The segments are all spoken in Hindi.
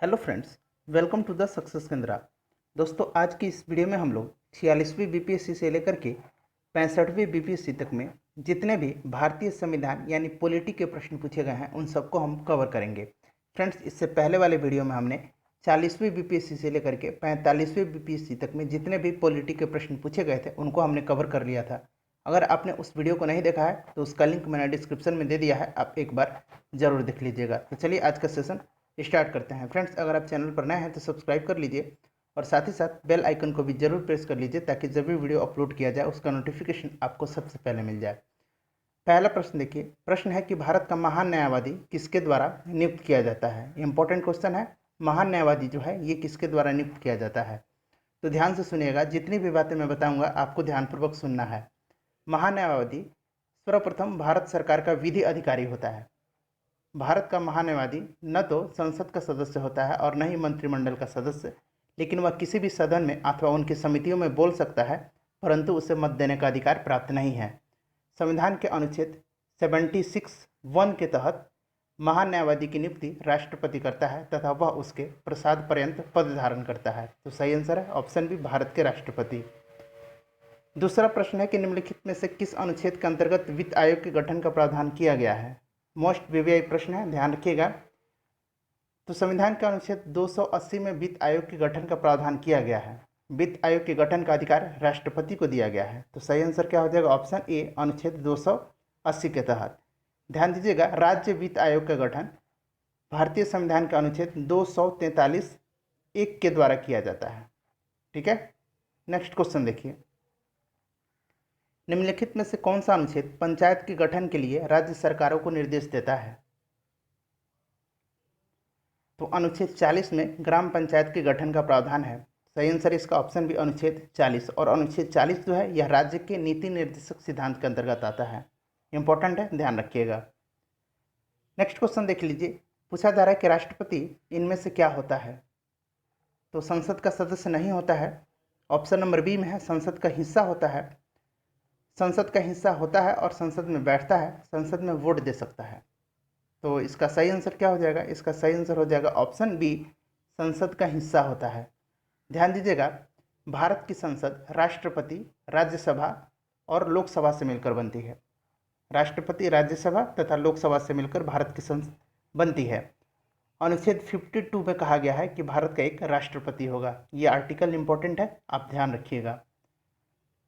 Hello friends, welcome to the success Kendra. दोस्तों, आज की इस वीडियो में हम लोग 46वीं बीपीएससी से लेकर के 65वीं बीपीएससी तक में जितने भी भारतीय संविधान यानी पॉलिटी के प्रश्न पूछे गए हैं उन सबको हम कवर करेंगे। फ्रेंड्स, इससे पहले वाले वीडियो में हमने 40वीं बीपीएससी से लेकर के 45वीं बीपीएससी तक में जितने भी पॉलिटी के प्रश्न पूछे गए थे उनको हमने कवर कर लिया था। अगर आपने उस वीडियो को नहीं देखा है तो उसका लिंक मैंने डिस्क्रिप्शन में दे दिया है, आप एक बार ज़रूर देख लीजिएगा। तो चलिए आज का सेशन स्टार्ट करते हैं। फ्रेंड्स, अगर आप चैनल पर नए हैं तो सब्सक्राइब कर लीजिए और साथ ही साथ बेल आइकन को भी जरूर प्रेस कर लीजिए ताकि जब भी वीडियो अपलोड किया जाए उसका नोटिफिकेशन आपको सबसे पहले मिल जाए। पहला प्रश्न देखिए, प्रश्न है कि भारत का महान न्यायवादी किसके द्वारा नियुक्त किया जाता है। इंपॉर्टेंट क्वेश्चन है, महान न्यायवादी जो है ये किसके द्वारा नियुक्त किया जाता है। तो ध्यान से सुनिएगा, जितनी भी बातें मैं बताऊंगा आपको ध्यानपूर्वक सुनना है। महान न्यायवादी सर्वप्रथम भारत सरकार का विधि अधिकारी होता है। भारत का महान्यायवादी न तो संसद का सदस्य होता है और न ही मंत्रिमंडल का सदस्य, लेकिन वह किसी भी सदन में अथवा उनकी समितियों में बोल सकता है, परंतु उसे मत देने का अधिकार प्राप्त नहीं है। संविधान के अनुच्छेद 76(1) के तहत महान न्यायवादी की नियुक्ति राष्ट्रपति करता है तथा वह उसके प्रसाद पर्यंत पद धारण करता है। तो सही आंसर है ऑप्शन बी, भारत के राष्ट्रपति। दूसरा प्रश्न है कि निम्नलिखित में से किस अनुच्छेद के अंतर्गत वित्त आयोग के गठन का प्रावधान किया गया है। मोस्ट वीवीआई प्रश्न है, ध्यान रखिएगा। तो संविधान के अनुच्छेद 280 में वित्त आयोग के गठन का प्रावधान किया गया है। वित्त आयोग के गठन का अधिकार राष्ट्रपति को दिया गया है। तो सही आंसर क्या हो जाएगा, ऑप्शन ए, अनुच्छेद 280 के तहत। ध्यान दीजिएगा, राज्य वित्त आयोग का गठन भारतीय संविधान के अनुच्छेद 243(1) के द्वारा किया जाता है। ठीक है, नेक्स्ट क्वेश्चन देखिए, निम्नलिखित में से कौन सा अनुच्छेद पंचायत के गठन के लिए राज्य सरकारों को निर्देश देता है। तो अनुच्छेद 40 में ग्राम पंचायत के गठन का प्रावधान है। सही आंसर इसका ऑप्शन भी, अनुच्छेद 40। और अनुच्छेद 40 जो है यह राज्य के नीति निर्देशक सिद्धांत के अंतर्गत आता है। इंपॉर्टेंट है, ध्यान रखिएगा। नेक्स्ट क्वेश्चन देख लीजिए, पूछा जा रहा है कि राष्ट्रपति इनमें से क्या होता है। तो संसद का सदस्य नहीं होता है। ऑप्शन नंबर बी में है, संसद का हिस्सा होता है। संसद का हिस्सा होता है और संसद में बैठता है, संसद में वोट दे सकता है। तो इसका सही आंसर क्या हो जाएगा, इसका सही आंसर हो जाएगा ऑप्शन बी, संसद का हिस्सा होता है। ध्यान दीजिएगा, भारत की संसद राष्ट्रपति, राज्यसभा और लोकसभा से मिलकर बनती है। राष्ट्रपति, राज्यसभा तथा लोकसभा से मिलकर भारत की संसद बनती है। अनुच्छेद 52 में कहा गया है कि भारत का एक राष्ट्रपति होगा। ये आर्टिकल इंपॉर्टेंट है, आप ध्यान रखिएगा।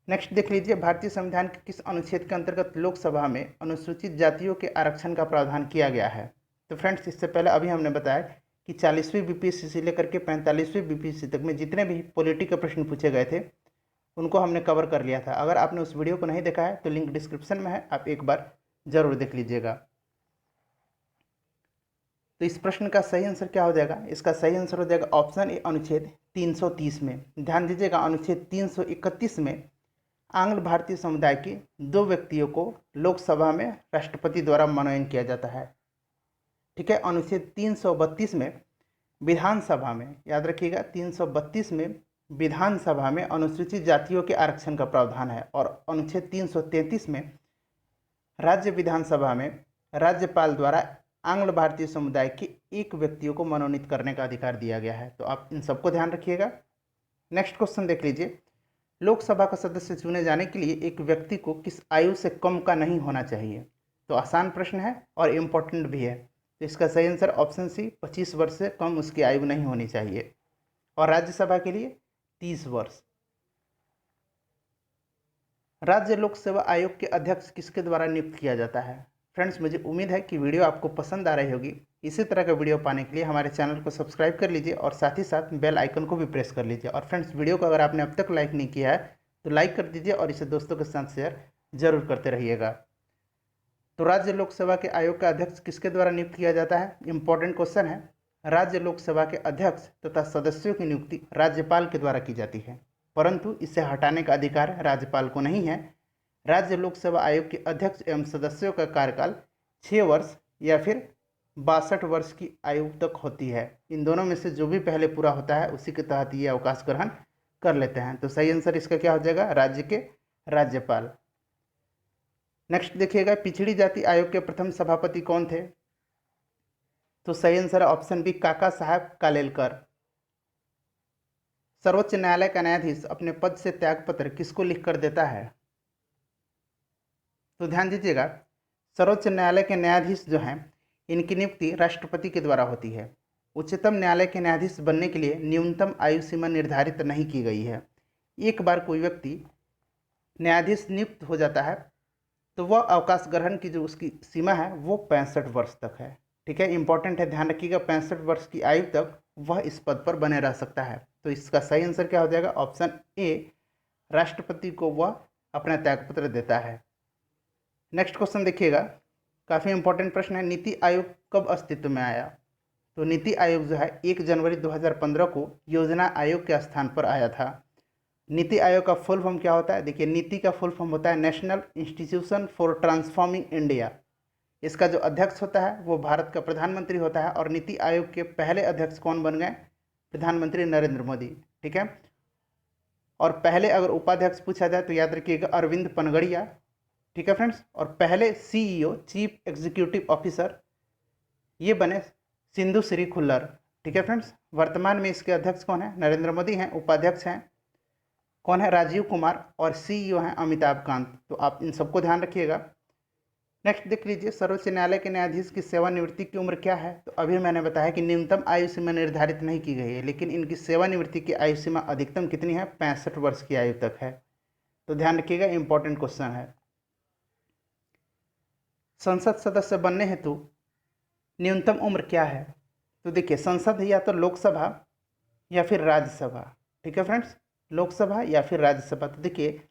नेक्स्ट देख लीजिए, भारतीय संविधान के किस अनुच्छेद के अंतर्गत लोकसभा में अनुसूचित जातियों के आरक्षण का प्रावधान किया गया है। तो फ्रेंड्स, इससे पहले अभी हमने बताया कि 40वीं बीपीएससी से लेकर के 45वीं बीपीएससी तक में जितने भी पॉलिटी के प्रश्न पूछे गए थे उनको हमने कवर कर लिया था। अगर आपने उस वीडियो को नहीं देखा है तो लिंक डिस्क्रिप्शन में है, आप एक बार जरूर देख लीजिएगा। तो इस प्रश्न का सही आंसर क्या हो जाएगा, इसका सही आंसर हो जाएगा ऑप्शन ए, अनुच्छेद 330 में। ध्यान दीजिएगा, अनुच्छेद 331 में आंग्ल भारतीय समुदाय के 2 व्यक्तियों को लोकसभा में राष्ट्रपति द्वारा मनोनयन किया जाता है। ठीक है, अनुच्छेद 332 में विधानसभा में, याद रखिएगा 332 में विधानसभा में अनुसूचित जातियों के आरक्षण का प्रावधान है। और अनुच्छेद 333 में राज्य विधानसभा में राज्यपाल द्वारा आंग्ल भारतीय समुदाय के 1 व्यक्तियों को मनोनीत करने का अधिकार दिया गया है। तो आप इन सबको ध्यान रखिएगा। नेक्स्ट क्वेश्चन देख लीजिए, लोकसभा का सदस्य चुने जाने के लिए एक व्यक्ति को किस आयु से कम का नहीं होना चाहिए। तो आसान प्रश्न है और इम्पोर्टेंट भी है। तो इसका सही आंसर ऑप्शन सी, 25 वर्ष से कम उसकी आयु नहीं होनी चाहिए। और राज्यसभा के लिए 30 वर्ष। राज्य लोक सेवा आयोग के अध्यक्ष किसके द्वारा नियुक्त किया जाता है। फ्रेंड्स, मुझे उम्मीद है कि वीडियो आपको पसंद आ रही होगी। इसी तरह का वीडियो पाने के लिए हमारे चैनल को सब्सक्राइब कर लीजिए और साथ ही साथ बेल आइकन को भी प्रेस कर लीजिए। और फ्रेंड्स, वीडियो को अगर आपने अब तक लाइक नहीं किया है तो लाइक कर दीजिए और इसे दोस्तों के साथ शेयर जरूर करते रहिएगा। तो राज्य लोक सेवा के आयोग का अध्यक्ष किसके द्वारा नियुक्त किया जाता है। इंपॉर्टेंट क्वेश्चन है। राज्य लोक सेवा के अध्यक्ष तथा सदस्यों की नियुक्ति राज्यपाल के द्वारा की जाती है, परंतु इसे हटाने का अधिकार राज्यपाल को नहीं है। राज्य लोक सेवा आयोग के अध्यक्ष एवं सदस्यों का कार्यकाल 6 वर्ष या फिर 62 वर्ष की आयु तक होती है। इन दोनों में से जो भी पहले पूरा होता है उसी के तहत ये अवकाश ग्रहण कर लेते हैं। तो सही आंसर इसका क्या हो जाएगा, राज्य के राज्यपाल। नेक्स्ट देखिएगा, पिछड़ी जाति आयोग के प्रथम सभापति कौन थे। तो सही आंसर है ऑप्शन बी काका साहब कालेलकर। सर्वोच्च न्यायालय का न्यायाधीश अपने पद से त्यागपत्र किसको लिखकर देता है? तो ध्यान दीजिएगा, सर्वोच्च न्यायालय के न्यायाधीश जो हैं इनकी नियुक्ति राष्ट्रपति के द्वारा होती है। उच्चतम न्यायालय के न्यायाधीश बनने के लिए न्यूनतम आयु सीमा निर्धारित नहीं की गई है। एक बार कोई व्यक्ति न्यायाधीश नियुक्त हो जाता है तो वह अवकाश ग्रहण की जो उसकी सीमा है वो 65 वर्ष तक है। ठीक है, इंपॉर्टेंट है, ध्यान रखिएगा, 65 वर्ष की आयु तक वह इस पद पर बने रह सकता है। तो इसका सही आंसर क्या हो जाएगा? ऑप्शन ए, राष्ट्रपति को वह अपना त्यागपत्र देता है। नेक्स्ट क्वेश्चन देखिएगा, काफ़ी इंपॉर्टेंट प्रश्न है। नीति आयोग कब अस्तित्व में आया? तो नीति आयोग जो है 1 जनवरी 2015 को योजना आयोग के स्थान पर आया था। नीति आयोग का फुल फॉर्म क्या होता है? देखिए, नीति का फुल फॉर्म होता है national institution for transforming India. इसका जो अध्यक्ष होता है वो भारत का प्रधानमंत्री होता है। और नीति आयोग के पहले अध्यक्ष कौन बन गए? प्रधानमंत्री नरेंद्र मोदी। ठीक है, और पहले अगर उपाध्यक्ष पूछा जाए तो याद रखिएगा अरविंद पनगड़िया। ठीक है फ्रेंड्स, और पहले सीईओ चीफ एग्जीक्यूटिव ऑफिसर ये बने सिंधु श्री खुल्लर। ठीक है फ्रेंड्स, वर्तमान में इसके अध्यक्ष कौन है? नरेंद्र मोदी हैं। उपाध्यक्ष हैं कौन है? राजीव कुमार। और सीईओ हैं अमिताभ कांत। तो आप इन सबको ध्यान रखिएगा। नेक्स्ट देख लीजिए, सर्वोच्च न्यायालय के न्यायाधीश की सेवानिवृत्ति की उम्र क्या है? तो अभी मैंने बताया कि न्यूनतम आयु सीमा निर्धारित नहीं की गई है, लेकिन इनकी सेवानिवृत्ति की आयु सीमा अधिकतम कितनी है? 65 वर्ष की आयु तक है। तो ध्यान रखिएगा, इंपॉर्टेंट क्वेश्चन है। संसद सदस्य बनने हेतु न्यूनतम उम्र क्या है? तो देखिए, संसद या तो लोकसभा या फिर राज्यसभा। ठीक है फ्रेंड्स, लोकसभा या फिर राज्यसभा। तो देखिए,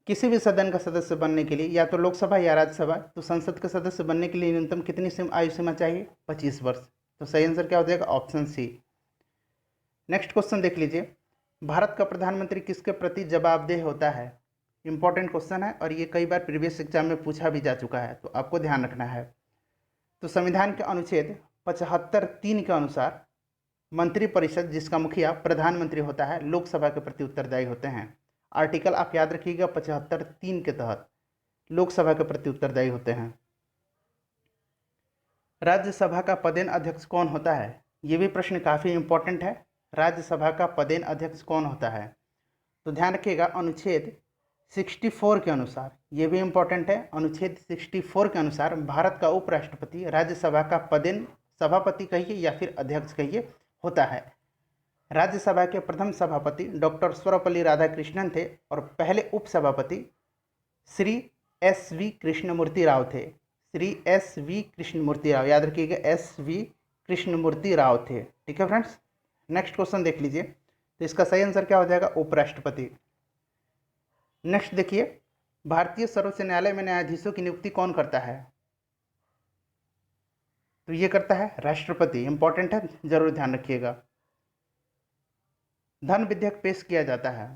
किसी भी सदन का सदस्य बनने के लिए या तो लोकसभा या राज्यसभा, तो संसद का सदस्य बनने के लिए न्यूनतम कितनी आयु सीमा चाहिए? 25 वर्ष। तो सही आंसर क्या हो जाएगा? Option C. नेक्स्ट क्वेश्चन देख लीजिए, भारत का प्रधानमंत्री किसके प्रति जवाबदेह होता है? इंपॉर्टेंट क्वेश्चन है और ये कई बार प्रीवियस एग्जाम में पूछा भी जा चुका है, तो आपको ध्यान रखना है। तो संविधान के अनुच्छेद 75(3) के अनुसार मंत्रिपरिषद जिसका मुखिया प्रधानमंत्री होता है लोकसभा के प्रति उत्तरदायी होते हैं। आर्टिकल आप याद रखिएगा 75(3) के तहत लोकसभा के प्रति उत्तरदायी होते हैं। राज्यसभा का पदेन अध्यक्ष कौन होता है? ये भी प्रश्न काफ़ी इंपॉर्टेंट है। राज्यसभा का पदेन अध्यक्ष कौन होता है? तो ध्यान रखिएगा, अनुच्छेद 64 के अनुसार, ये भी इंपॉर्टेंट है, अनुच्छेद 64 के अनुसार भारत का उपराष्ट्रपति राज्यसभा का पदेन सभापति कहिए या फिर अध्यक्ष कहिए होता है। राज्यसभा के प्रथम सभापति डॉक्टर सर्वपल्ली राधाकृष्णन थे और पहले उपसभापति श्री SV कृष्णमूर्ति राव थे। श्री SV कृष्णमूर्ति राव, याद रखिएगा SV कृष्णमूर्ति राव थे। ठीक है फ्रेंड्स, नेक्स्ट क्वेश्चन देख लीजिए। तो इसका सही आंसर क्या हो जाएगा? उपराष्ट्रपति। नेक्स्ट देखिए, भारतीय सर्वोच्च न्यायालय में न्यायाधीशों की नियुक्ति कौन करता है? तो ये करता है राष्ट्रपति। इंपॉर्टेंट है, जरूर ध्यान रखिएगा। धन विधेयक पेश किया जाता है।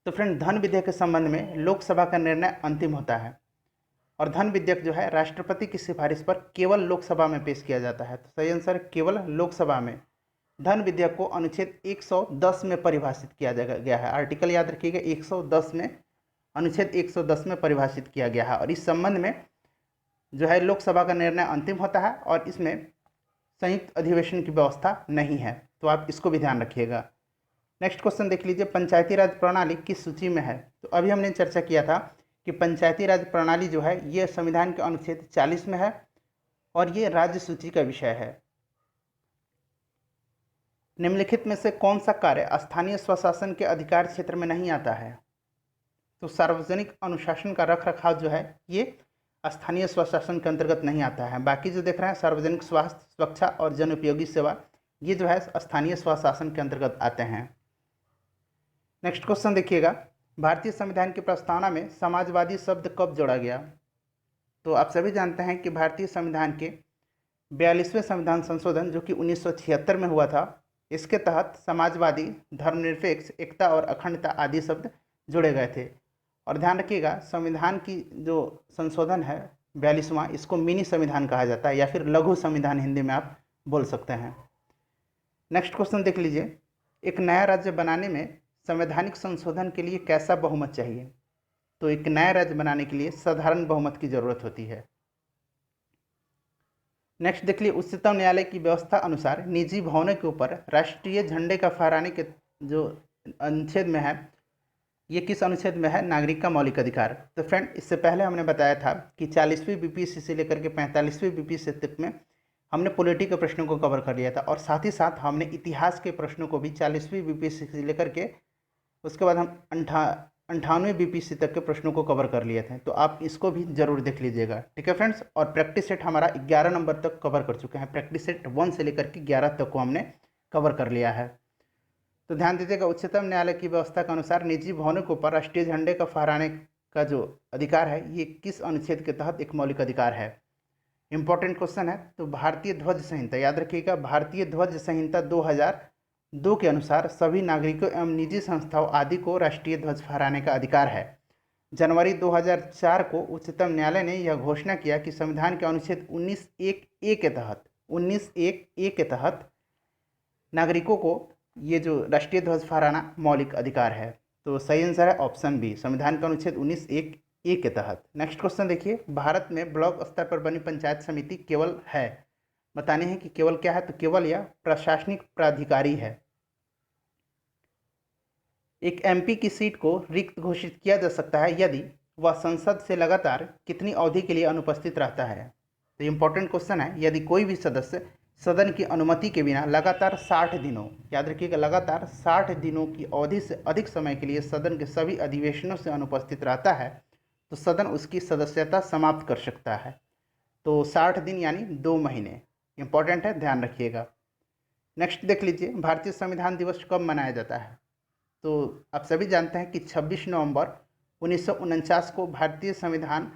तो फ्रेंड, धन विधेयक के संबंध में लोकसभा का निर्णय अंतिम होता है और धन विधेयक जो है राष्ट्रपति की सिफारिश पर केवल लोकसभा में पेश किया जाता है। तो सही आंसर केवल लोकसभा में। धन विधेयक को अनुच्छेद 110 में परिभाषित किया गया है। आर्टिकल याद रखिएगा 110 में, अनुच्छेद 110 में परिभाषित किया गया है और इस संबंध में जो है लोकसभा का निर्णय अंतिम होता है और इसमें संयुक्त अधिवेशन की व्यवस्था नहीं है। तो आप इसको भी ध्यान रखिएगा। नेक्स्ट क्वेश्चन देख लीजिए, पंचायती राज प्रणाली किस सूची में है? तो अभी हमने चर्चा किया था कि पंचायती राज प्रणाली जो है ये संविधान के अनुच्छेद 40 में है और ये राज्य सूची का विषय है। निम्नलिखित में से कौन सा कार्य स्थानीय स्वशासन के अधिकार क्षेत्र में नहीं आता है? तो सार्वजनिक अनुशासन का रख रखाव जो है ये स्थानीय स्वशासन के अंतर्गत नहीं आता है। बाकी जो देख रहे हैं सार्वजनिक स्वास्थ्य, सुरक्षा और जन उपयोगी सेवा, ये जो है स्थानीय स्वशासन के अंतर्गत आते हैं। नेक्स्ट क्वेश्चन देखिएगा, भारतीय संविधान की प्रस्तावना में समाजवादी शब्द कब जोड़ा गया? तो आप सभी जानते हैं कि भारतीय संविधान के 42वें संविधान संशोधन जो कि 1976 में हुआ था, इसके तहत समाजवादी, धर्मनिरपेक्ष, एकता और अखंडता आदि शब्द जोड़े गए थे। और ध्यान रखिएगा, संविधान की जो संशोधन है 42वां, इसको मिनी संविधान कहा जाता है या फिर लघु संविधान हिंदी में आप बोल सकते हैं। नेक्स्ट क्वेश्चन देख लीजिए, एक नया राज्य बनाने में संवैधानिक संशोधन के लिए कैसा बहुमत चाहिए? तो एक नया राज्य बनाने के लिए साधारण बहुमत की जरूरत होती है। नेक्स्ट देख लिए, उच्चतम न्यायालय की व्यवस्था अनुसार निजी भवनों के ऊपर राष्ट्रीय झंडे का फहराने के जो अनुच्छेद में है, ये किस अनुच्छेद में है? नागरिक का मौलिक अधिकार। तो फ्रेंड, इससे पहले हमने बताया था कि 40वीं बीपीएससी से लेकर के 45वीं बीपीएससी तक में हमने पॉलिटी के प्रश्नों को कवर कर लिया था, और साथ ही साथ हमने इतिहास के प्रश्नों को भी 40वीं बीपीएससी से लेकर के उसके बाद हम 98वें बीपीएससी तक के प्रश्नों को कवर कर लिए थे। तो आप इसको भी जरूर देख लीजिएगा, ठीक है फ्रेंड्स। और प्रैक्टिस सेट हमारा 11 नंबर तक कवर कर चुके हैं, प्रैक्टिस सेट 1 से लेकर के 11 तक को हमने कवर कर लिया है। तो ध्यान दीजिएगा, उच्चतम न्यायालय की व्यवस्था के अनुसार निजी भवनों के ऊपर राष्ट्रीय झंडे का फहराने का जो अधिकार है, ये किस अनुच्छेद के तहत एक मौलिक अधिकार है? इंपॉर्टेंट क्वेश्चन है। तो भारतीय ध्वज संहिता, याद रखिएगा, भारतीय ध्वज संहिता 2002 के अनुसार सभी नागरिकों एवं निजी संस्थाओं आदि को राष्ट्रीय ध्वज फहराने का अधिकार है। जनवरी 2004 को उच्चतम न्यायालय ने यह घोषणा किया कि संविधान के अनुच्छेद 19(1)(a) के तहत 19(1)(a) के तहत नागरिकों को ये जो राष्ट्रीय ध्वज फहराना मौलिक अधिकार है। तो सही आंसर है ऑप्शन बी, संविधान का अनुच्छेद 19(1)(a) के तहत। नेक्स्ट क्वेश्चन देखिए, भारत में ब्लॉक स्तर पर बनी पंचायत समिति केवल है, बताने हैं कि केवल क्या है? तो केवल यह प्रशासनिक प्राधिकारी है। एक एमपी की सीट को रिक्त घोषित किया जा सकता है यदि वह संसद से लगातार कितनी अवधि के लिए अनुपस्थित रहता है। तो इंपॉर्टेंट क्वेश्चन है, यदि कोई भी सदस्य सदन की अनुमति के बिना लगातार 60 दिनों, याद रखिएगा, लगातार 60 दिनों की अवधि से अधिक समय के लिए सदन के सभी अधिवेशनों से अनुपस्थित रहता है, तो सदन उसकी सदस्यता समाप्त कर सकता है। तो 60 दिन यानी 2 महीने, इंपॉर्टेंट है, ध्यान रखिएगा। नेक्स्ट देख लीजिए, भारतीय संविधान दिवस कब मनाया जाता है? तो आप सभी जानते हैं कि 26 नवंबर 1949 को भारतीय संविधान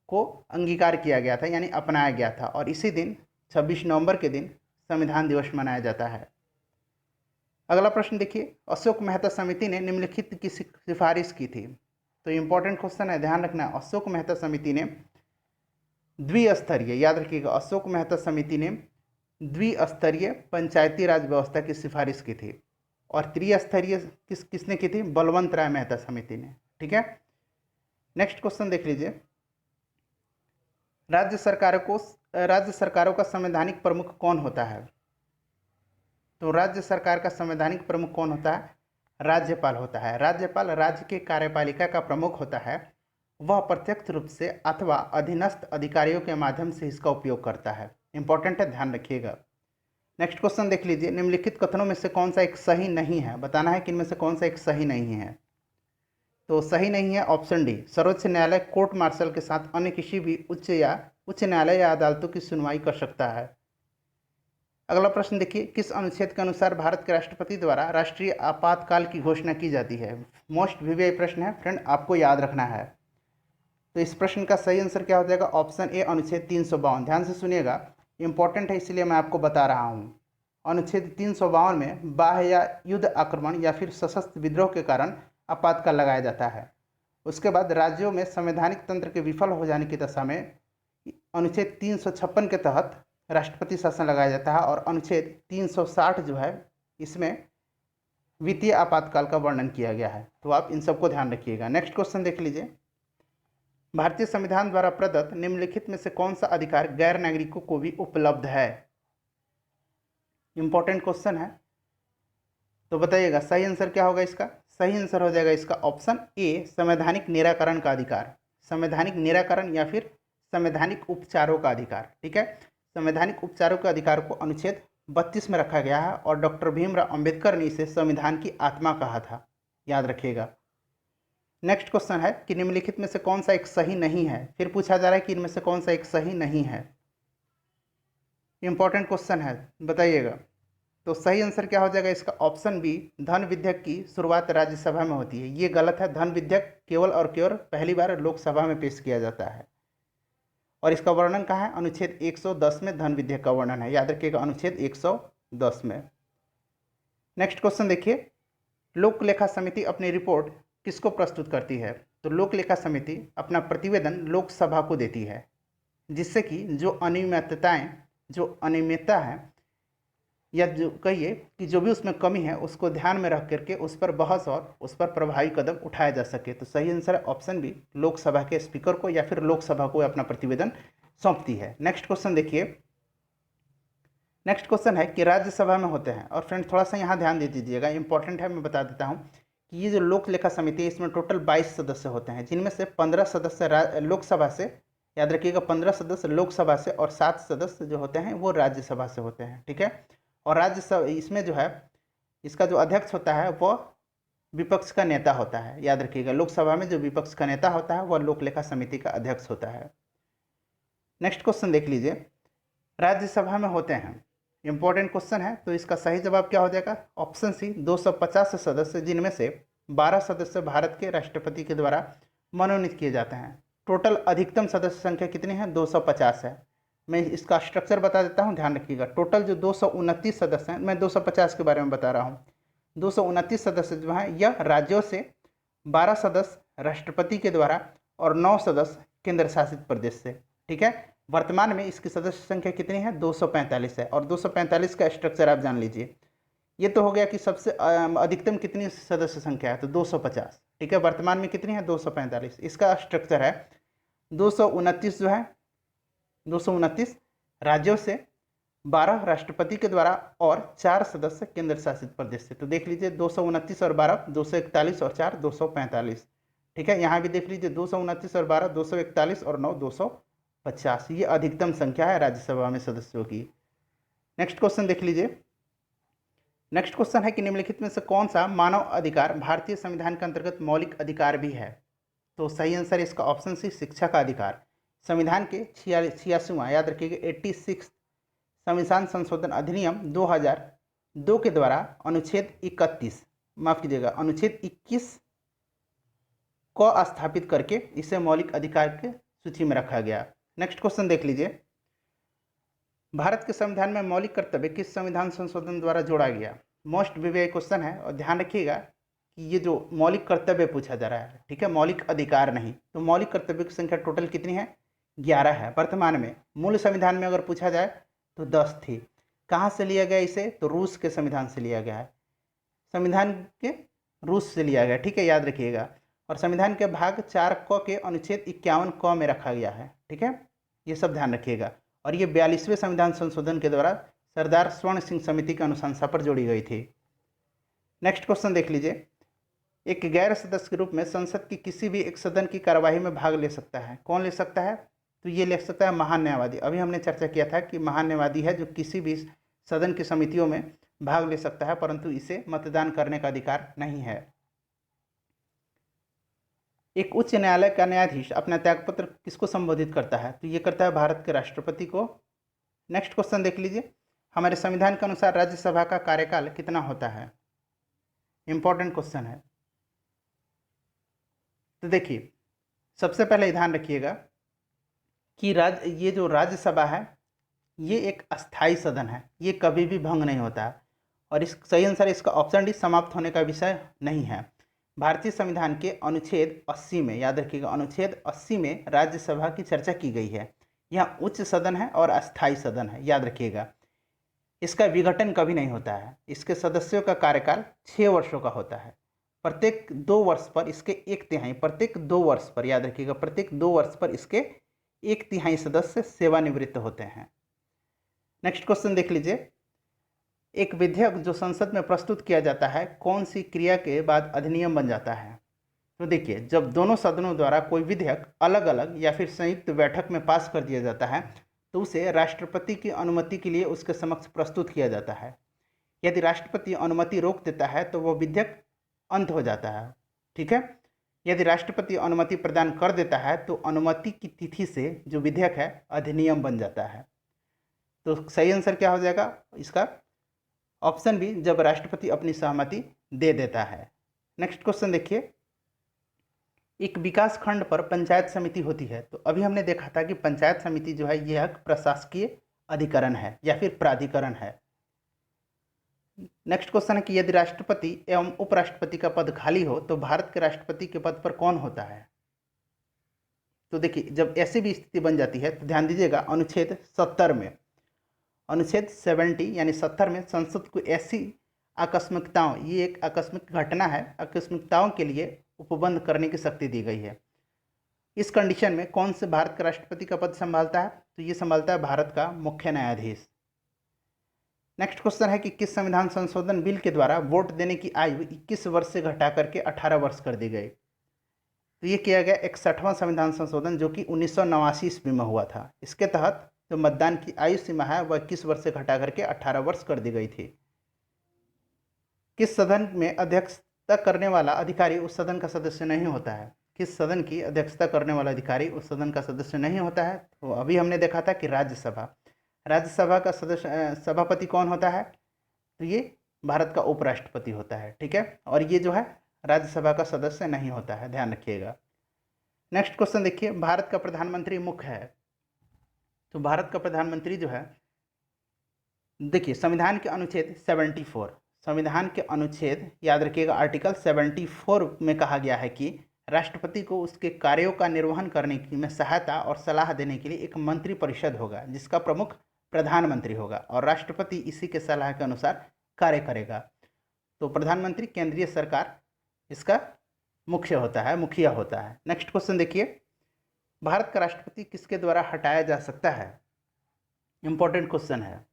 को अंगीकार किया गया था, यानी अपनाया गया था, और इसी दिन 26 नवंबर के दिन संविधान दिवस मनाया जाता है। अगला प्रश्न देखिए, अशोक मेहता समिति ने निम्नलिखित की सिफारिश की थी। तो इंपॉर्टेंट क्वेश्चन है, ध्यान रखना, अशोक मेहता समिति ने द्विस्तरीय, याद रखिएगा, अशोक मेहता समिति ने द्विस्तरीय पंचायती राज व्यवस्था की सिफारिश की थी, और त्रिस्तरीय किसने की थी? बलवंत राय मेहता समिति ने, ठीक है। नेक्स्ट क्वेश्चन देख लीजिए, राज्य सरकारों का संवैधानिक प्रमुख कौन होता है? तो राज्य सरकार का संवैधानिक प्रमुख कौन होता है? राज्यपाल होता है। राज्यपाल राज्य के कार्यपालिका का प्रमुख होता है, वह प्रत्यक्ष रूप से अथवा अधीनस्थ अधिकारियों के माध्यम से इसका उपयोग करता है। इंपॉर्टेंट है, ध्यान रखिएगा। नेक्स्ट क्वेश्चन देख लीजिए, निम्नलिखित कथनों में से कौन सा एक सही नहीं है, बताना है कि इनमें से कौन सा एक सही नहीं है। तो सही नहीं है ऑप्शन डी, सर्वोच्च न्यायालय कोर्ट मार्शल के साथ अन्य किसी भी उच्च न्यायालय या अदालतों की सुनवाई कर सकता है। अगला प्रश्न देखिए, किस अनुच्छेद के अनुसार भारत के राष्ट्रपति द्वारा राष्ट्रीय आपातकाल की घोषणा की जाती है? मोस्ट वीवीआई प्रश्न है फ्रेंड, आपको याद रखना है। तो इस प्रश्न का सही आंसर क्या हो जाएगा? ऑप्शन ए, अनुच्छेद 352। ध्यान से सुनिएगा, इंपॉर्टेंट है, इसलिए मैं आपको बता रहा हूँ। अनुच्छेद 352 में बाह्य या युद्ध आक्रमण या फिर सशस्त्र विद्रोह के कारण आपातकाल लगाया जाता है। उसके बाद राज्यों में संवैधानिक तंत्र के विफल हो जाने की दशा में अनुच्छेद 356 के तहत राष्ट्रपति शासन लगाया जाता है, और अनुच्छेद 360 जो है, इसमें वित्तीय आपातकाल का वर्णन किया गया है। तो आप इन सबको ध्यान रखिएगा। नेक्स्ट क्वेश्चन देख लीजिए, भारतीय संविधान द्वारा प्रदत्त निम्नलिखित में से कौन सा अधिकार गैर नागरिकों को भी उपलब्ध है? इंपॉर्टेंट क्वेश्चन है, तो बताइएगा सही आंसर क्या होगा इसका? सही आंसर हो जाएगा इसका ऑप्शन ए, संवैधानिक निराकरण का अधिकार, संवैधानिक निराकरण या फिर संवैधानिक उपचारों का अधिकार, ठीक है। संवैधानिक उपचारों के अधिकार को अनुच्छेद 32 में रखा गया है, और डॉक्टर भीमराव अंबेडकर ने इसे संविधान की आत्मा कहा था, याद रखिएगा। नेक्स्ट क्वेश्चन है कि निम्नलिखित में से कौन सा एक सही नहीं है? फिर पूछा जा रहा है कि इनमें से कौन सा एक सही नहीं है। इंपॉर्टेंट क्वेश्चन है, बताइएगा। तो सही आंसर क्या हो जाएगा इसका? ऑप्शन बी, धन विधेयक की शुरुआत राज्यसभा में होती है। ये गलत है, धन विधेयक केवल और केवल पहली बार लोकसभा में पेश किया जाता है, और इसका वर्णन कहाँ है? अनुच्छेद 110 में धन विधेयक का वर्णन है, याद रखिएगा, अनुच्छेद 110 में। नेक्स्ट क्वेश्चन देखिए, लोक लेखा समिति अपनी रिपोर्ट किसको प्रस्तुत करती है? तो लोक लेखा समिति अपना प्रतिवेदन लोकसभा को देती है, जिससे कि जो अनियमितता है, या जो कहिए कि जो भी उसमें कमी है, उसको ध्यान में रख करके उस पर बहस और उस पर प्रभावी कदम उठाया जा सके। तो सही आंसर है ऑप्शन बी, लोकसभा के स्पीकर को या फिर लोकसभा को अपना प्रतिवेदन सौंपती है। नेक्स्ट क्वेश्चन देखिए, नेक्स्ट क्वेश्चन है कि राज्यसभा में होते हैं, और फ्रेंड थोड़ा सा यहाँ ध्यान दे दीजिएगा, इंपॉर्टेंट है, मैं बता देता हूँ कि ये जो लोक लेखा समिति है इसमें टोटल 22 सदस्य होते हैं, जिनमें से 15 सदस्य लोकसभा से, याद रखिएगा 15 सदस्य लोकसभा से और 7 सदस्य जो होते हैं वो राज्यसभा से होते हैं, ठीक है। और राज्यसभा इसमें जो है इसका जो अध्यक्ष होता है वह विपक्ष का नेता होता है, याद रखिएगा लोकसभा में जो विपक्ष का नेता होता है वह लोक लेखा समिति का अध्यक्ष होता है। नेक्स्ट क्वेश्चन देख लीजिए, राज्यसभा में होते हैं, इंपॉर्टेंट क्वेश्चन है, तो इसका सही जवाब क्या हो जाएगा? ऑप्शन सी 250 सदस्य, जिनमें से 12 सदस्य भारत के राष्ट्रपति के द्वारा मनोनीत किए जाते हैं। टोटल अधिकतम सदस्य संख्या कितनी है? 250 है। मैं इसका स्ट्रक्चर बता देता हूं, ध्यान रखिएगा। टोटल जो 229 सदस्य हैं, मैं 250 के बारे में बता रहा हूँ। 229 सदस्य जो हैं यह राज्यों से, 12 सदस्य राष्ट्रपति के द्वारा और 9 सदस्य केंद्र शासित प्रदेश से, ठीक है। वर्तमान में इसकी सदस्य संख्या कितनी है? 245 है। और 245 का स्ट्रक्चर आप जान लीजिए। ये तो हो गया कि सबसे अधिकतम कितनी सदस्य संख्या है, तो 250, ठीक है। वर्तमान में कितनी है? 245। इसका स्ट्रक्चर है 229 जो है 229 राज्यों से, 12 राष्ट्रपति के द्वारा और 4 सदस्य केंद्र शासित प्रदेश से। तो देख लीजिए 229 और 12 241 और 4 245, ठीक है। यहाँ भी देख लीजिए 229 और 12 241 और 9 250। ये अधिकतम संख्या है राज्यसभा में सदस्यों की। नेक्स्ट क्वेश्चन देख लीजिए। नेक्स्ट क्वेश्चन है कि निम्नलिखित में से कौन सा मानव अधिकार भारतीय संविधान के अंतर्गत मौलिक अधिकार भी है? तो सही आंसर इसका ऑप्शन सी, शिक्षा का अधिकार। संविधान के 86वां, याद रखिएगा 86 संविधान संशोधन अधिनियम 2002 के द्वारा अनुच्छेद 31, माफ कीजिएगा अनुच्छेद 21 को स्थापित करके इसे मौलिक अधिकार के सूची में रखा गया। नेक्स्ट क्वेश्चन देख लीजिए, भारत के संविधान में मौलिक कर्तव्य किस संविधान संशोधन द्वारा जोड़ा गया? मोस्ट वीवीआई क्वेश्चन है, और ध्यान रखिएगा कि ये जो मौलिक कर्तव्य पूछा जा रहा है, ठीक है, मौलिक अधिकार नहीं। तो मौलिक कर्तव्य की संख्या टोटल कितनी है? 11 है वर्तमान में। मूल संविधान में अगर पूछा जाए तो 10 थी। कहाँ से लिया गया इसे? तो रूस के संविधान से लिया गया है, संविधान के रूस से लिया गया, ठीक है, याद रखिएगा। और संविधान के भाग 4 क के अनुच्छेद 51 क में रखा गया है, ठीक है, ये सब ध्यान रखिएगा। और ये 42वें संविधान संशोधन के द्वारा सरदार स्वर्ण सिंह समिति की अनुशंसा पर जोड़ी गई थी। नेक्स्ट क्वेश्चन देख लीजिए, एक गैर सदस्य के रूप में संसद की किसी भी एक सदन की कार्यवाही में भाग ले सकता है। कौन ले सकता है? तो ये ले सकता है महान न्यायवादी। अभी हमने चर्चा किया था कि महान न्यायवादी है जो किसी भी सदन की समितियों में भाग ले सकता है, परंतु इसे मतदान करने का अधिकार नहीं है। एक उच्च न्यायालय का न्यायाधीश अपना त्यागपत्र किसको संबोधित करता है? तो ये करता है भारत के राष्ट्रपति को। नेक्स्ट क्वेश्चन देख लीजिए, हमारे संविधान के अनुसार राज्यसभा का कार्यकाल कितना होता है? इंपॉर्टेंट क्वेश्चन है। तो देखिए, सबसे पहले ध्यान रखिएगा कि ये जो राज्यसभा है ये एक अस्थाई सदन है, ये कभी भी भंग नहीं होता है। और इस सही आंसर इसका ऑप्शन डी, समाप्त होने का विषय नहीं है। भारतीय संविधान के अनुच्छेद 80 में, याद रखिएगा अनुच्छेद 80 में राज्यसभा की चर्चा की गई है। यह उच्च सदन है और अस्थाई सदन है, याद रखिएगा। इसका विघटन कभी नहीं होता है। इसके सदस्यों का कार्यकाल 6 वर्षों का होता है। प्रत्येक 2 वर्ष पर इसके 1/3, प्रत्येक 2 वर्ष पर, याद रखिएगा प्रत्येक 2 वर्ष पर इसके 1/3 सदस्य सेवानिवृत्त होते हैं। नेक्स्ट क्वेश्चन देख लीजिए, एक विधेयक जो संसद में प्रस्तुत किया जाता है कौन सी क्रिया के बाद अधिनियम बन जाता है? तो देखिए, जब दोनों सदनों द्वारा कोई विधेयक अलग अलग या फिर संयुक्त बैठक में पास कर दिया जाता है तो उसे राष्ट्रपति की अनुमति के लिए उसके समक्ष प्रस्तुत किया जाता है। यदि राष्ट्रपति अनुमति रोक देता है तो वह विधेयक अंत हो जाता है, ठीक है। यदि राष्ट्रपति अनुमति प्रदान कर देता है तो अनुमति की तिथि से जो विधेयक है अधिनियम बन जाता है। तो सही आंसर क्या हो जाएगा इसका? ऑप्शन बी, जब राष्ट्रपति अपनी सहमति दे देता है। नेक्स्ट क्वेश्चन देखिए, एक विकास खंड पर पंचायत समिति होती है। तो अभी हमने देखा था कि पंचायत समिति जो है यह एक प्रशासकीय अधिकरण है या फिर प्राधिकरण है। नेक्स्ट क्वेश्चन है कि यदि राष्ट्रपति एवं उपराष्ट्रपति का पद खाली हो तो भारत के राष्ट्रपति के पद पर कौन होता है? तो देखिए, जब ऐसी भी स्थिति बन जाती है तो ध्यान दीजिएगा अनुच्छेद 70 में, अनुच्छेद 70 यानी 70 में संसद को ऐसी आकस्मिकताओं, ये एक आकस्मिक घटना है, आकस्मिकताओं के लिए उपबंध करने की शक्ति दी गई है। इस कंडीशन में कौन से भारत का राष्ट्रपति का पद संभालता है? तो ये संभालता है भारत का मुख्य न्यायाधीश। नेक्स्ट क्वेश्चन है कि किस संविधान संशोधन बिल के द्वारा वोट देने की आयु 21 वर्ष से घटा करके 18 वर्ष कर दी गई? तो ये किया गया 61वां संविधान संशोधन, जो कि 1989 ईस्वी में हुआ था। इसके तहत जो मतदान की आयु सीमा है वह 21 वर्ष से घटा करके 18 वर्ष कर दी गई थी। किस सदन में अध्यक्षता करने वाला अधिकारी उस सदन का सदस्य नहीं होता है? किस सदन की अध्यक्षता करने वाला अधिकारी उस सदन का सदस्य नहीं होता है? तो अभी हमने देखा था कि राज्यसभा, राज्यसभा का सदस्य सभापति कौन होता है? तो ये भारत का उपराष्ट्रपति होता है, ठीक है। और ये जो है राज्यसभा का सदस्य नहीं होता है, ध्यान रखिएगा। नेक्स्ट क्वेश्चन देखिए, भारत का प्रधानमंत्री मुख्य है। तो भारत का प्रधानमंत्री जो है, देखिए संविधान के अनुच्छेद 74, संविधान के अनुच्छेद याद रखिएगा आर्टिकल 74 में कहा गया है कि राष्ट्रपति को उसके कार्यों का निर्वहन करने में सहायता और सलाह देने के लिए एक मंत्री परिषद होगा जिसका प्रमुख प्रधानमंत्री होगा और राष्ट्रपति इसी के सलाह के अनुसार कार्य करेगा। तो प्रधानमंत्री केंद्रीय सरकार इसका मुख्य होता है, मुखिया होता है। नेक्स्ट क्वेश्चन देखिए, भारत का राष्ट्रपति किसके द्वारा हटाया जा सकता है? इंपॉर्टेंट क्वेश्चन है।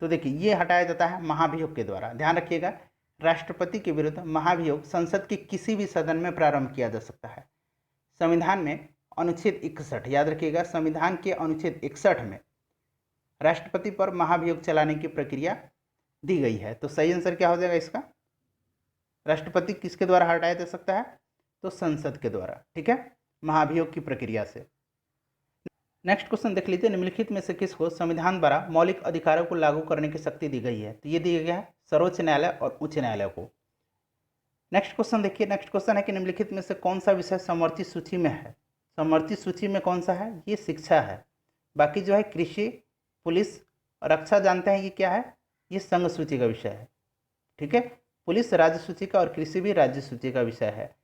तो देखिए ये हटाया जाता है महाभियोग के द्वारा, ध्यान रखिएगा। राष्ट्रपति के विरुद्ध महाभियोग संसद के किसी भी सदन में प्रारंभ किया जा सकता है। संविधान में अनुच्छेद 61, याद रखिएगा, संविधान के अनुच्छेद 61 में राष्ट्रपति पर महाभियोग चलाने की प्रक्रिया दी गई है। तो सही आंसर क्या हो जाएगा इसका? राष्ट्रपति किसके द्वारा हटाया जा सकता है? तो संसद के द्वारा, ठीक है, महाभियोग की प्रक्रिया से। नेक्स्ट क्वेश्चन देख लीजिए, निम्नलिखित में से किसको संविधान द्वारा मौलिक अधिकारों को लागू करने की शक्ति दी गई है? तो ये दिया गया है सर्वोच्च न्यायालय और उच्च न्यायालय को। नेक्स्ट क्वेश्चन देखिए, नेक्स्ट क्वेश्चन है कि निम्नलिखित में से कौन सा विषय समवर्ती सूची में है? समवर्ती सूची में कौन सा है? ये शिक्षा है। बाकी जो है कृषि, पुलिस, रक्षा जानते हैं ये क्या है? ये संघ सूची का विषय है, ठीक है। पुलिस राज्य सूची का और कृषि भी राज्य सूची का विषय है।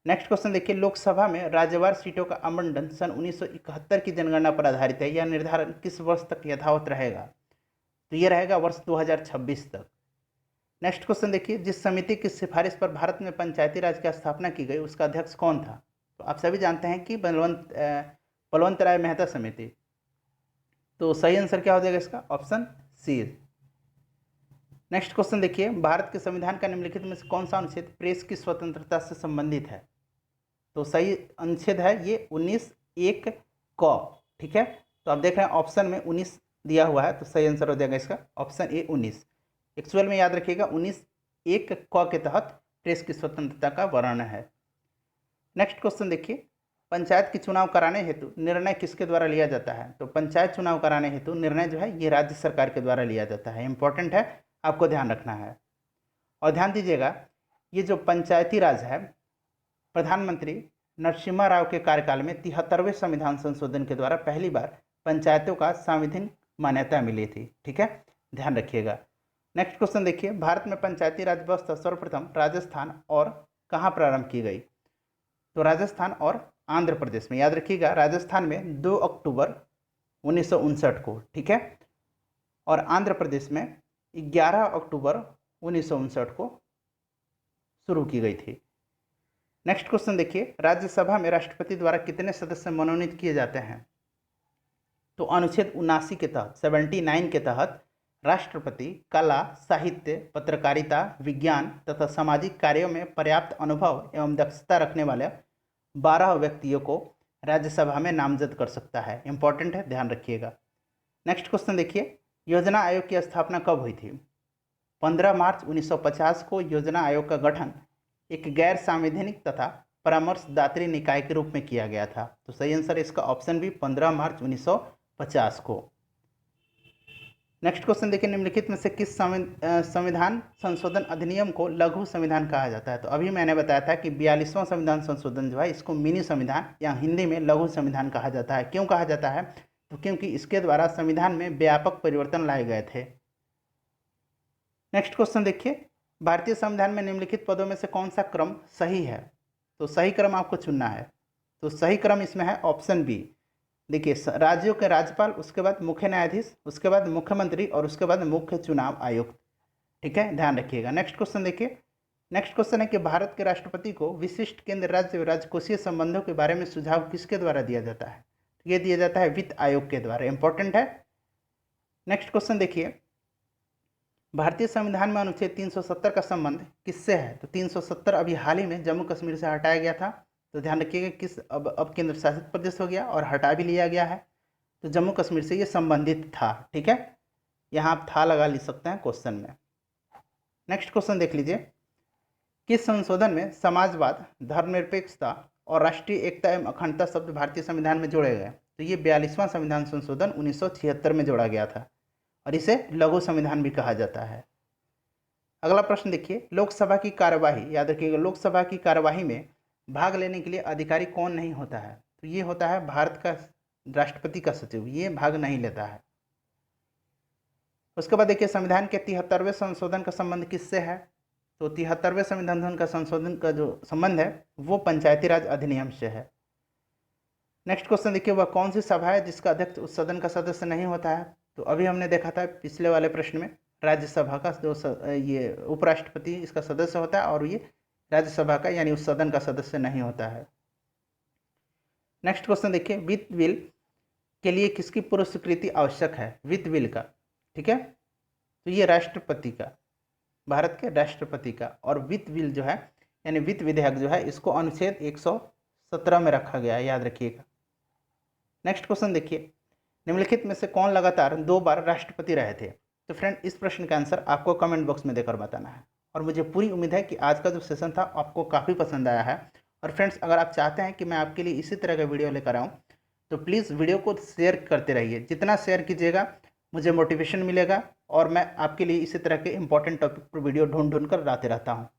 नेक्स्ट क्वेश्चन देखिए, लोकसभा में राज्यवार सीटों का आवंटन सन 1971 की जनगणना पर आधारित है। यह निर्धारण किस वर्ष तक यथावत रहेगा? तो ये रहेगा वर्ष 2026 तक। नेक्स्ट क्वेश्चन देखिए, जिस समिति की सिफारिश पर भारत में पंचायती राज की स्थापना की गई उसका अध्यक्ष कौन था? तो आप सभी जानते हैं कि बलवंत राय मेहता समिति। तो सही आंसर क्या हो जाएगा इसका? Option C. नेक्स्ट क्वेश्चन देखिए, भारत के संविधान का निम्नलिखित में से कौन सा अनुच्छेद प्रेस की स्वतंत्रता से संबंधित है? तो सही अनुच्छेद है ये 19(1) क, ठीक है। तो आप देख रहे हैं ऑप्शन में 19 दिया हुआ है, तो सही आंसर हो जाएगा इसका ऑप्शन ए 19। एक्चुअल में याद रखिएगा 19(1) क के तहत प्रेस की स्वतंत्रता का वर्णन है। नेक्स्ट क्वेश्चन देखिए, पंचायत के चुनाव कराने हेतु निर्णय किसके द्वारा लिया जाता है? तो पंचायत चुनाव कराने हेतु निर्णय जो है ये राज्य सरकार के द्वारा लिया जाता है। इंपॉर्टेंट है, आपको ध्यान रखना है। और ध्यान दीजिएगा, ये जो पंचायती राज है, प्रधानमंत्री नरसिम्हा राव के कार्यकाल में 73वें संविधान संशोधन के द्वारा पहली बार पंचायतों का संवैधानिक मान्यता मिली थी, ठीक है, ध्यान रखिएगा। नेक्स्ट क्वेश्चन देखिए, भारत में पंचायती राज व्यवस्था सर्वप्रथम राजस्थान और कहाँ प्रारंभ की गई? तो राजस्थान और आंध्र प्रदेश में। याद रखिएगा, राजस्थान में 2 अक्टूबर 1959 को, ठीक है, और आंध्र प्रदेश में 11 अक्टूबर 1959 को शुरू की गई थी। नेक्स्ट क्वेश्चन देखिए, राज्यसभा में राष्ट्रपति द्वारा कितने सदस्य मनोनीत किए जाते हैं? तो अनुच्छेद 79 के तहत, 79 के तहत राष्ट्रपति कला, साहित्य, पत्रकारिता, विज्ञान तथा सामाजिक कार्यों में पर्याप्त अनुभव एवं दक्षता रखने वाले 12 व्यक्तियों को राज्यसभा में नामजद कर सकता है। इंपॉर्टेंट है, ध्यान रखिएगा। नेक्स्ट क्वेश्चन देखिए, योजना आयोग की स्थापना कब हुई थी? 15 मार्च 1950 को योजना आयोग का गठन एक गैर संवैधानिक तथा परामर्शदात्री निकाय के रूप में किया गया था। तो सही आंसर इसका ऑप्शन बी 15 मार्च 1950 को। नेक्स्ट क्वेश्चन देखिए, निम्नलिखित में से किस संविधान संशोधन अधिनियम को लघु संविधान कहा जाता है? तो अभी मैंने बताया था कि 42वां संविधान संशोधन जो है इसको मिनी संविधान या हिंदी में लघु संविधान कहा जाता है। क्यों कहा जाता है? तो क्योंकि इसके द्वारा संविधान में व्यापक परिवर्तन लाए गए थे। नेक्स्ट क्वेश्चन देखिए, भारतीय संविधान में निम्नलिखित पदों में से कौन सा क्रम सही है? तो सही क्रम आपको चुनना है। तो सही क्रम इसमें है ऑप्शन बी। देखिए, राज्यों के राज्यपाल, उसके बाद मुख्य न्यायाधीश, उसके बाद मुख्यमंत्री और उसके बाद मुख्य चुनाव आयुक्त, ठीक है, ध्यान रखिएगा। नेक्स्ट क्वेश्चन देखिए, नेक्स्ट क्वेश्चन है कि भारत के राष्ट्रपति को विशिष्ट केंद्र राज्य राजकोषीय संबंधों के बारे में सुझाव किसके द्वारा दिया जाता है? तो ये दिया जाता है वित्त आयोग के द्वारा। इंपॉर्टेंट है। नेक्स्ट क्वेश्चन देखिए, भारतीय संविधान में अनुच्छेद 370 का संबंध किससे है? तो 370 अभी हाल ही में जम्मू कश्मीर से हटाया गया था। तो ध्यान रखिएगा किस अब केंद्र शासित प्रदेश हो गया और हटा भी लिया गया है। तो जम्मू कश्मीर से ये संबंधित था। ठीक है, यहाँ आप था लगा ले सकते हैं क्वेश्चन में। नेक्स्ट क्वेश्चन देख लीजिए, किस संशोधन में समाजवाद, धर्मनिरपेक्षता और राष्ट्रीय एकता एवं अखंडता शब्द भारतीय संविधान में जोड़े गए? तो ये 42वां संविधान संशोधन 1976 में जोड़ा गया था और इसे लघु संविधान भी कहा जाता है। अगला प्रश्न देखिए, लोकसभा की कार्यवाही, याद रखिएगा लोकसभा की कार्यवाही में भाग लेने के लिए अधिकारी कौन नहीं होता है? तो ये होता है भारत का राष्ट्रपति का सचिव, ये भाग नहीं लेता है। उसके बाद देखिए, संविधान के 73वें संशोधन का संबंध किससे है? तो 73वें संविधान का संशोधन का जो संबंध है वो पंचायती राज अधिनियम से है। नेक्स्ट क्वेश्चन देखिए, वह कौन सी सभा है जिसका अध्यक्ष उस सदन का सदस्य नहीं होता है? तो अभी हमने देखा था पिछले वाले प्रश्न में, राज्यसभा का जो ये उपराष्ट्रपति इसका सदस्य होता है और ये राज्यसभा का यानी उस सदन का सदस्य नहीं होता है। नेक्स्ट क्वेश्चन देखिए, वित्त बिल के लिए किसकी पूर्व स्वीकृति आवश्यक है? वित्त बिल का, ठीक है, तो ये राष्ट्रपति का, भारत के राष्ट्रपति का। और वित्त बिल जो है यानी वित्त विधेयक जो है इसको अनुच्छेद 117 में रखा गया है, याद रखिएगा। नेक्स्ट क्वेश्चन देखिए, निम्नलिखित में से कौन लगातार 2 बार राष्ट्रपति रहे थे? तो फ्रेंड इस प्रश्न का आंसर आपको कमेंट बॉक्स में देकर बताना है। और मुझे पूरी उम्मीद है कि आज का जो सेशन था आपको काफ़ी पसंद आया है। और फ्रेंड्स अगर आप चाहते हैं कि मैं आपके लिए इसी तरह का वीडियो लेकर आऊँ तो प्लीज़ वीडियो को शेयर करते रहिए। जितना शेयर कीजिएगा मुझे मोटिवेशन मिलेगा और मैं आपके लिए इसी तरह के इंपॉर्टेंट टॉपिक पर वीडियो ढूंढ कर लाते रहता हूँ।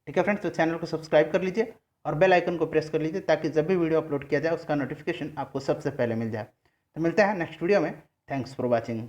ठीक है फ्रेंड्स, तो चैनल को सब्सक्राइब कर लीजिए और बेल आइकन को प्रेस कर लीजिए ताकि जब भी वीडियो अपलोड किया जाए उसका नोटिफिकेशन आपको सबसे पहले मिल जाए। तो मिलते हैं नेक्स्ट वीडियो में। Thanks for watching.